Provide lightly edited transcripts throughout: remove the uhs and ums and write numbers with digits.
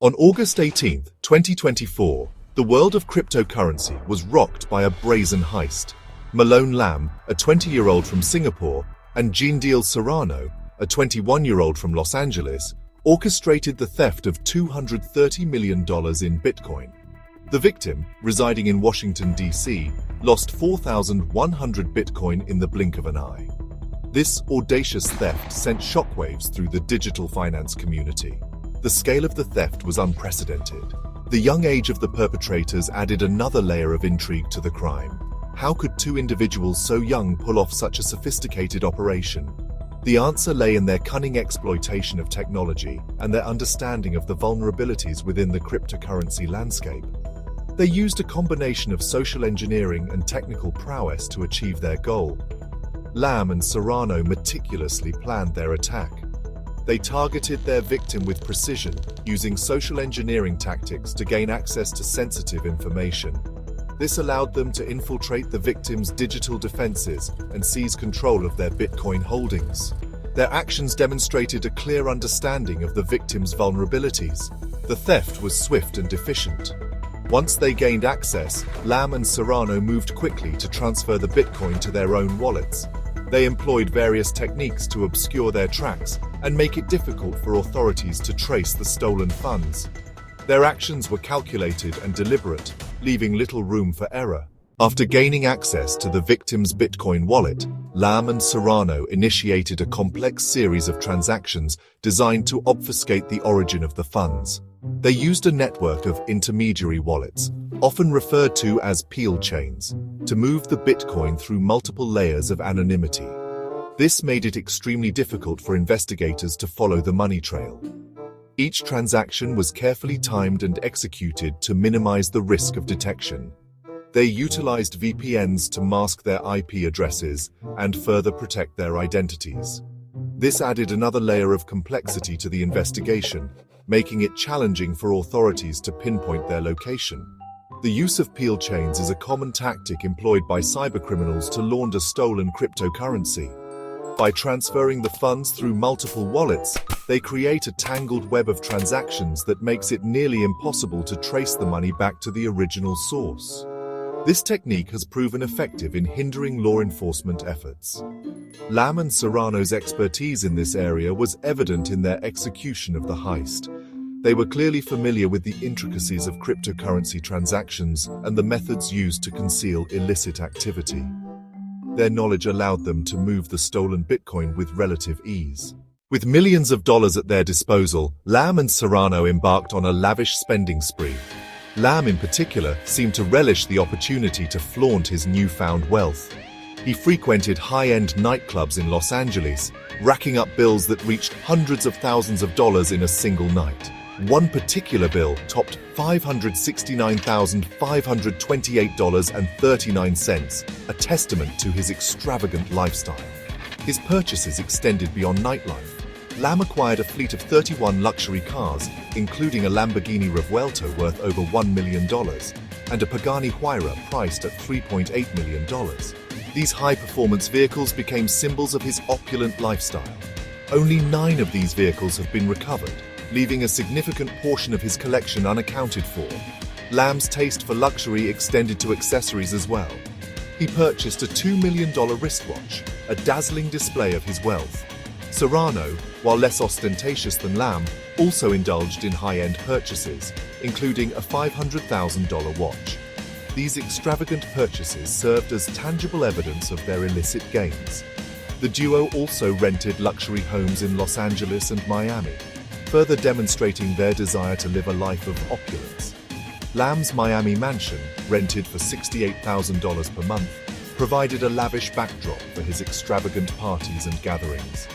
On August 18, 2024, the world of cryptocurrency was rocked by a brazen heist. Malone'S, a 20-year-old from Singapore, and Jean-Deal Serrano, a 21-year-old from Los Angeles, orchestrated the theft of $230 million in Bitcoin. The victim, residing in Washington, D.C., lost 4,100 Bitcoin in the blink of an eye. This audacious theft sent shockwaves through the digital finance community. The scale of the theft was unprecedented. The young age of the perpetrators added another layer of intrigue to the crime. How could two individuals so young pull off such a sophisticated operation? The answer lay in their cunning exploitation of technology and their understanding of the vulnerabilities within the cryptocurrency landscape. They used a combination of social engineering and technical prowess to achieve their goal. Lam and Serrano meticulously planned their attack. They targeted their victim with precision, using social engineering tactics to gain access to sensitive information. This allowed them to infiltrate the victim's digital defenses and seize control of their Bitcoin holdings. Their actions demonstrated a clear understanding of the victim's vulnerabilities. The theft was swift and efficient. Once they gained access, Lam and Serrano moved quickly to transfer the Bitcoin to their own wallets. They employed various techniques to obscure their tracks and make it difficult for authorities to trace the stolen funds. Their actions were calculated and deliberate, leaving little room for error. After gaining access to the victim's Bitcoin wallet, Lam and Serrano initiated a complex series of transactions designed to obfuscate the origin of the funds. They used a network of intermediary wallets, often referred to as peel chains, to move the Bitcoin through multiple layers of anonymity. This made it extremely difficult for investigators to follow the money trail. Each transaction was carefully timed and executed to minimize the risk of detection. They utilized VPNs to mask their IP addresses and further protect their identities. This added another layer of complexity to the investigation, making it challenging for authorities to pinpoint their location. The use of peel chains is a common tactic employed by cybercriminals to launder stolen cryptocurrency. By transferring the funds through multiple wallets, they create a tangled web of transactions that makes it nearly impossible to trace the money back to the original source. This technique has proven effective in hindering law enforcement efforts. Lam and Serrano's expertise in this area was evident in their execution of the heist. They were clearly familiar with the intricacies of cryptocurrency transactions and the methods used to conceal illicit activity. Their knowledge allowed them to move the stolen Bitcoin with relative ease. With millions of dollars at their disposal, Lam and Serrano embarked on a lavish spending spree. Lam in particular seemed to relish the opportunity to flaunt his newfound wealth. He frequented high-end nightclubs in Los Angeles, racking up bills that reached hundreds of thousands of dollars in a single night. One particular bill topped $569,528.39, a testament to his extravagant lifestyle. His purchases extended beyond nightlife. Lam acquired a fleet of 31 luxury cars, including a Lamborghini Revuelto worth over $1 million and a Pagani Huayra priced at $3.8 million. These high-performance vehicles became symbols of his opulent lifestyle. Only 9 of these vehicles have been recovered, leaving a significant portion of his collection unaccounted for. Lam's taste for luxury extended to accessories as well. He purchased a $2 million wristwatch, a dazzling display of his wealth. Serrano, while less ostentatious than Lam, also indulged in high-end purchases, including a $500,000 watch. These extravagant purchases served as tangible evidence of their illicit gains. The duo also rented luxury homes in Los Angeles and Miami, further demonstrating their desire to live a life of opulence. Lam's Miami mansion, rented for $68,000 per month, provided a lavish backdrop for his extravagant parties and gatherings.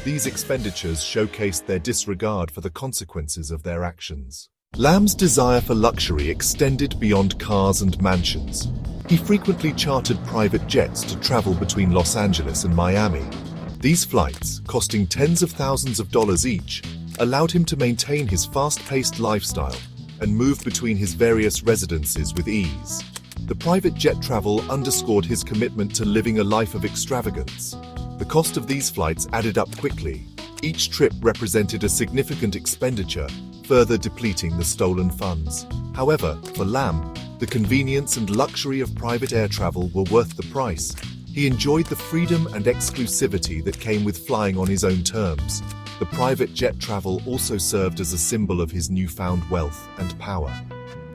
These expenditures showcased their disregard for the consequences of their actions. Lam's desire for luxury extended beyond cars and mansions. He frequently chartered private jets to travel between Los Angeles and Miami. These flights, costing tens of thousands of dollars each, allowed him to maintain his fast-paced lifestyle and move between his various residences with ease. The private jet travel underscored his commitment to living a life of extravagance. The cost of these flights added up quickly. Each trip represented a significant expenditure, further depleting the stolen funds. However, for Lam, the convenience and luxury of private air travel were worth the price. He enjoyed the freedom and exclusivity that came with flying on his own terms. The private jet travel also served as a symbol of his newfound wealth and power.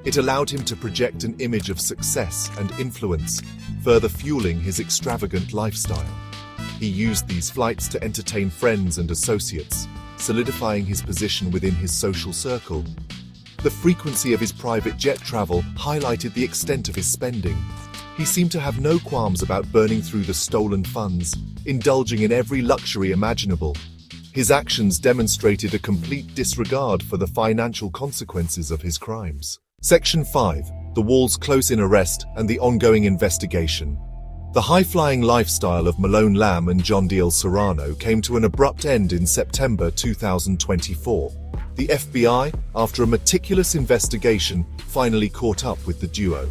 It allowed him to project an image of success and influence, further fueling his extravagant lifestyle. He used these flights to entertain friends and associates, solidifying his position within his social circle. The frequency of his private jet travel highlighted the extent of his spending. He seemed to have no qualms about burning through the stolen funds, indulging in every luxury imaginable. His actions demonstrated a complete disregard for the financial consequences of his crimes. Section 5. The Wall's close-in arrest and the ongoing investigation. The high-flying lifestyle of Malone'S and John Diel Serrano came to an abrupt end in September 2024. The FBI, after a meticulous investigation, finally caught up with the duo.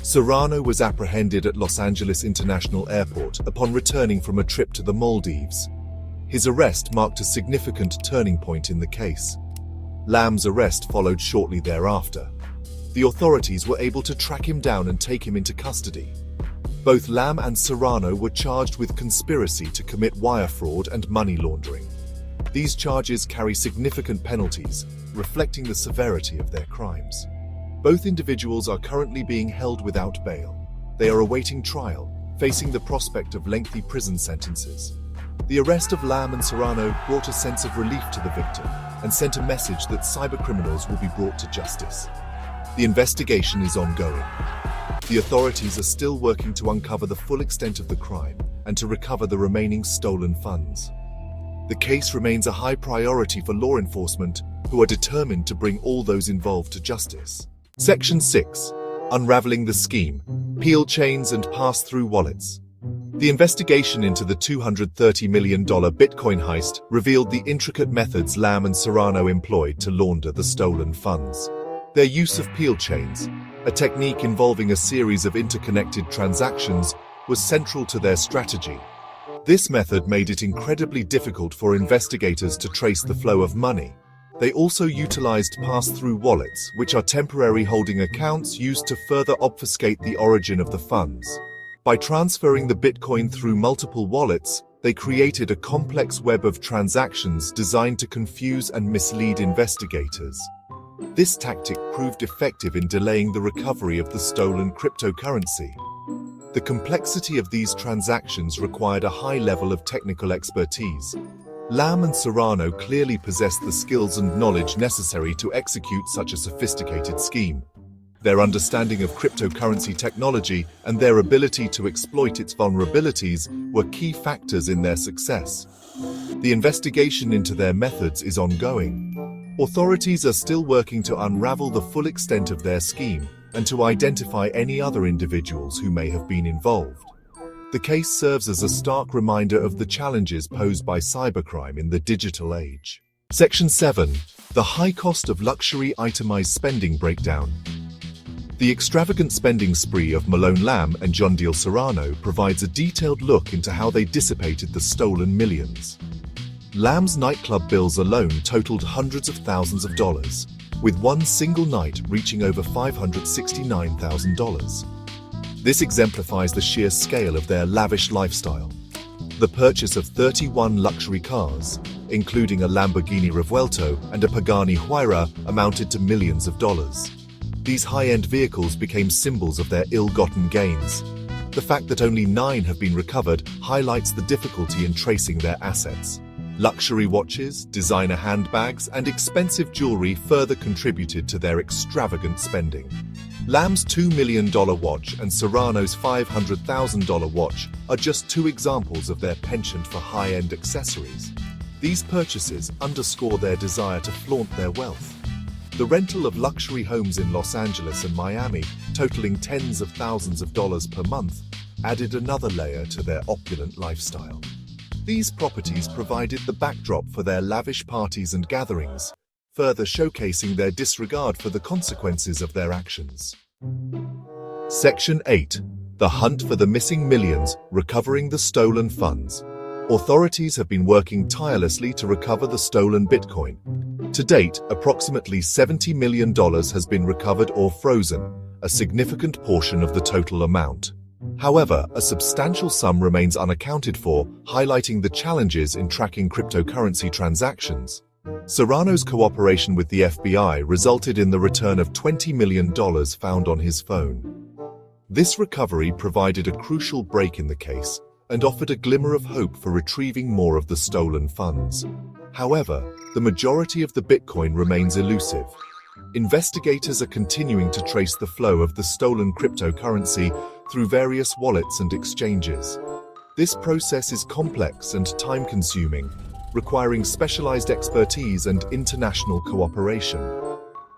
Serrano was apprehended at Los Angeles International Airport upon returning from a trip to the Maldives. His arrest marked a significant turning point in the case. Lam's arrest followed shortly thereafter. The authorities were able to track him down and take him into custody. Both Lam and Serrano were charged with conspiracy to commit wire fraud and money laundering. These charges carry significant penalties, reflecting the severity of their crimes. Both individuals are currently being held without bail. They are awaiting trial, facing the prospect of lengthy prison sentences. The arrest of Lam and Serrano brought a sense of relief to the victim and sent a message that cybercriminals will be brought to justice. The investigation is ongoing. The authorities are still working to uncover the full extent of the crime and to recover the remaining stolen funds. The case remains a high priority for law enforcement, who are determined to bring all those involved to justice. Section 6. Unraveling the scheme, peel chains and pass-through wallets. The investigation into the $230 million Bitcoin heist revealed the intricate methods Lam and Serrano employed to launder the stolen funds. Their use of peel chains, a technique involving a series of interconnected transactions, was central to their strategy. This method made it incredibly difficult for investigators to trace the flow of money. They also utilized pass-through wallets, which are temporary holding accounts used to further obfuscate the origin of the funds. By transferring the Bitcoin through multiple wallets, they created a complex web of transactions designed to confuse and mislead investigators. This tactic proved effective in delaying the recovery of the stolen cryptocurrency. The complexity of these transactions required a high level of technical expertise. Lam and Serrano clearly possessed the skills and knowledge necessary to execute such a sophisticated scheme. Their understanding of cryptocurrency technology and their ability to exploit its vulnerabilities were key factors in their success. The investigation into their methods is ongoing. Authorities are still working to unravel the full extent of their scheme and to identify any other individuals who may have been involved. The case serves as a stark reminder of the challenges posed by cybercrime in the digital age. Section 7. The high cost of luxury itemized spending breakdown. The extravagant spending spree of Malone'S and John Diel Serrano provides a detailed look into how they dissipated the stolen millions. Lam's nightclub bills alone totaled hundreds of thousands of dollars, with one single night reaching over $569,000. This exemplifies the sheer scale of their lavish lifestyle. The purchase of 31 luxury cars, including a Lamborghini Revuelto and a Pagani Huayra, amounted to millions of dollars. These high-end vehicles became symbols of their ill-gotten gains. The fact that only 9 have been recovered highlights the difficulty in tracing their assets. Luxury watches, designer handbags, and expensive jewelry further contributed to their extravagant spending. Lam's $2 million watch and Serrano's $500,000 watch are just 2 examples of their penchant for high-end accessories. These purchases underscore their desire to flaunt their wealth. The rental of luxury homes in Los Angeles and Miami, totaling tens of thousands of dollars per month, added another layer to their opulent lifestyle. These properties provided the backdrop for their lavish parties and gatherings, further showcasing their disregard for the consequences of their actions. Section 8. The hunt for the missing millions, recovering the stolen funds. Authorities have been working tirelessly to recover the stolen Bitcoin. To date, approximately $70 million has been recovered or frozen, a significant portion of the total amount. However, a substantial sum remains unaccounted for, highlighting the challenges in tracking cryptocurrency transactions. Serrano's cooperation with the FBI resulted in the return of $20 million found on his phone. This recovery provided a crucial break in the case and offered a glimmer of hope for retrieving more of the stolen funds. However, the majority of the Bitcoin remains elusive. Investigators are continuing to trace the flow of the stolen cryptocurrency through various wallets and exchanges. This process is complex and time-consuming, requiring specialized expertise and international cooperation.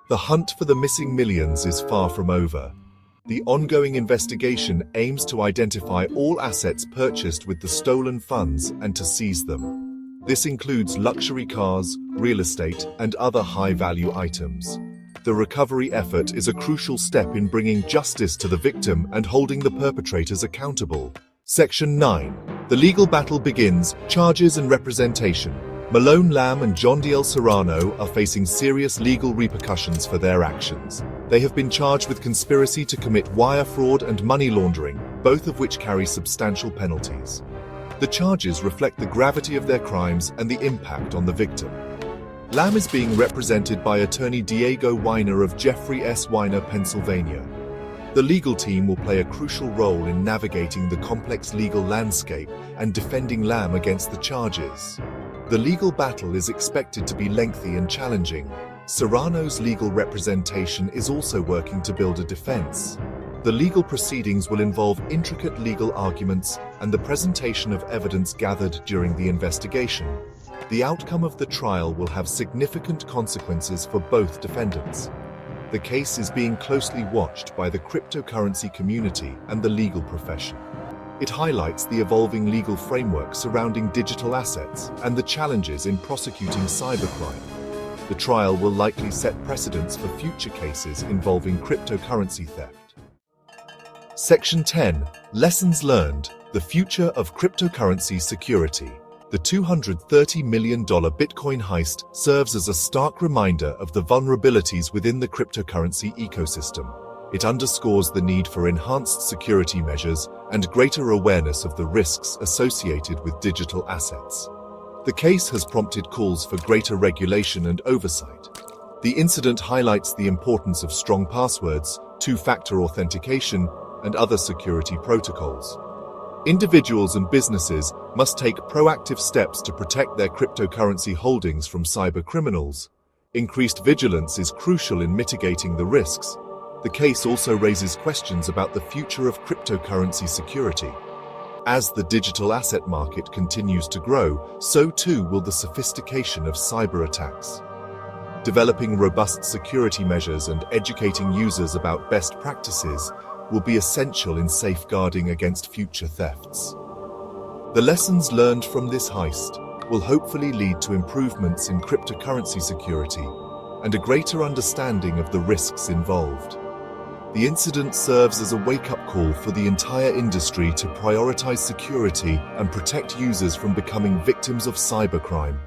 The hunt for the missing millions is far from over. The ongoing investigation aims to identify all assets purchased with the stolen funds and to seize them. This includes luxury cars, real estate, and other high-value items. The recovery effort is a crucial step in bringing justice to the victim and holding the perpetrators accountable. Section 9. The legal battle begins. Charges and representation. Malone Lamb and John D. Serrano are facing serious legal repercussions for their actions. They have been charged with conspiracy to commit wire fraud and money laundering, both of which carry substantial penalties. The charges reflect the gravity of their crimes and the impact on the victim. Lamb is being represented by attorney Diego Weiner of Jeffrey S. Weiner, Pennsylvania. The legal team will play a crucial role in navigating the complex legal landscape and defending Lamb against the charges. The legal battle is expected to be lengthy and challenging. Serrano's legal representation is also working to build a defense. The legal proceedings will involve intricate legal arguments and the presentation of evidence gathered during the investigation. The outcome of the trial will have significant consequences for both defendants. The case is being closely watched by the cryptocurrency community and the legal profession. It highlights the evolving legal framework surrounding digital assets and the challenges in prosecuting cybercrime. The trial will likely set precedents for future cases involving cryptocurrency theft. Section 10. Lessons learned. The future of cryptocurrency security. The $230 million Bitcoin heist serves as a stark reminder of the vulnerabilities within the cryptocurrency ecosystem. It underscores the need for enhanced security measures and greater awareness of the risks associated with digital assets. The case has prompted calls for greater regulation and oversight. The incident highlights the importance of strong passwords, two-factor authentication, and other security protocols. Individuals and businesses must take proactive steps to protect their cryptocurrency holdings from cybercriminals. Increased vigilance is crucial in mitigating the risks. The case also raises questions about the future of cryptocurrency security. As the digital asset market continues to grow, so too will the sophistication of cyber attacks. Developing robust security measures and educating users about best practices will be essential in safeguarding against future thefts. The lessons learned from this heist will hopefully lead to improvements in cryptocurrency security and a greater understanding of the risks involved. The incident serves as a wake-up call for the entire industry to prioritize security and protect users from becoming victims of cybercrime.